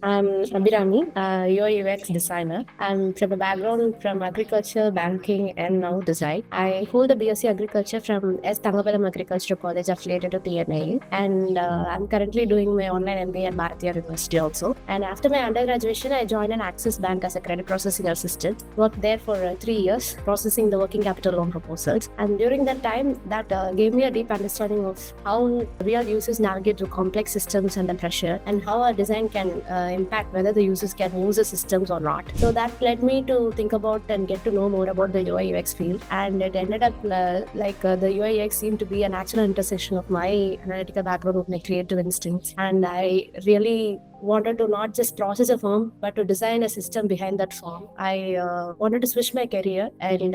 I'm Abhirami, a UI UX designer. I'm from a background from agriculture, banking, and now design. I hold a BSc Agriculture from S. Thangapalam Agricultural College affiliated to TNI. And I'm currently doing my online MBA at Bharatiya University also. And after my undergraduation, I joined an Axis Bank as a credit processing assistant. Worked there for 3 years, processing the working capital loan proposals. And during that time, that gave me a deep understanding of how real users navigate through complex systems under pressure and how our design can impact whether the users can use the systems or not. So that led me to think about and get to know more about the UI UX field. And it ended up the UI UX seemed to be a natural intersection of my analytical background with my creative instincts. And I really wanted to not just process a form, but to design a system behind that form. I wanted to switch my career, and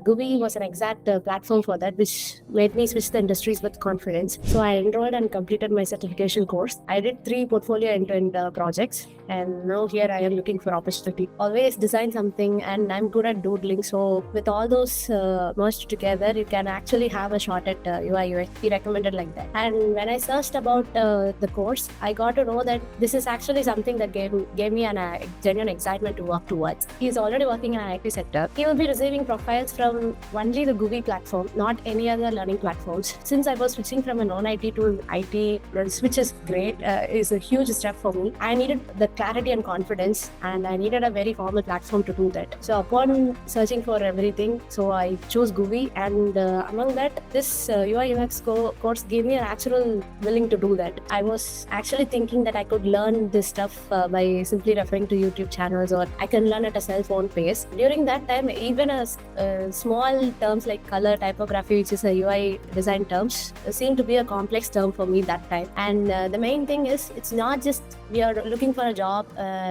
GUI was an exact platform for that, which made me switch the industries with confidence. So I enrolled and completed my certification course. I did 3 portfolio end-to-end projects, and now here I am looking for opportunity. Always design something, and I'm good at doodling. So with all those merged together, you can actually have a shot at UI UX. He recommended like that. And when I searched about the course, I got to know that this is actually something that gave me an genuine excitement to work towards. He's already working in an IT sector. He will be receiving profiles from only the GUI platform, not any other learning platforms. Since I was switching from a non-IT to IT, the switch is great. Is a huge step for me. I needed the clarity and confidence, and I needed a very formal platform to do that. So upon searching for everything, so I chose GUI, and among that, this UI UX course gave me a natural willing to do that. I was actually thinking that I could learn this stuff by simply referring to YouTube channels, or I can learn at a cell phone pace. During that time, even small terms like color, typography, which is a UI design terms, seemed to be a complex term for me that time. And the main thing is, it's not just we are looking for a job,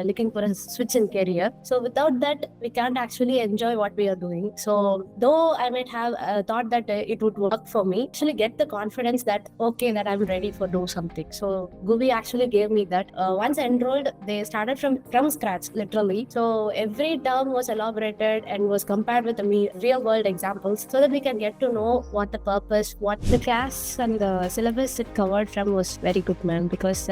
looking for a switch in career. So without that, we can't actually enjoy what we are doing. So though I might have thought that it would work for me, actually get the confidence that okay, that I'm ready for do something. So GUI actually gave me that. Once enrolled, they started from scratch, literally. So every term was elaborated and was compared with the real world examples, so that we can get to know what the purpose, what the class and the syllabus it covered from was very good, man. Because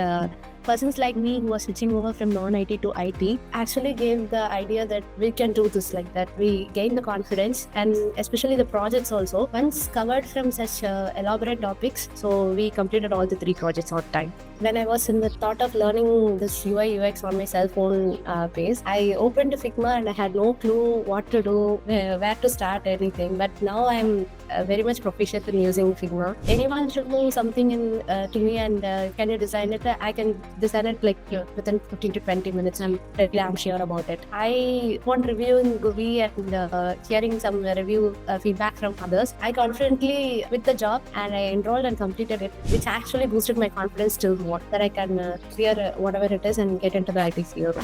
persons like me who are switching over from non-IT to IT actually gave the idea that we can do this like that. We gain the confidence, and especially the projects also. Once covered from such elaborate topics, so we completed all the 3 projects on time. When I was in the thought of learning this UI UX on my cell phone base, I opened Figma and I had no clue what to do, where to start anything. But now I'm very much proficient in using Figma. Anyone should know something to me and can you design it? I can design it within 15 to 20 minutes. I'm sure about it. I want reviewing GUI and hearing some review feedback from others. I confidently quit the job and I enrolled and completed it, which actually boosted my confidence still more that I can clear whatever it is and get into the IT field.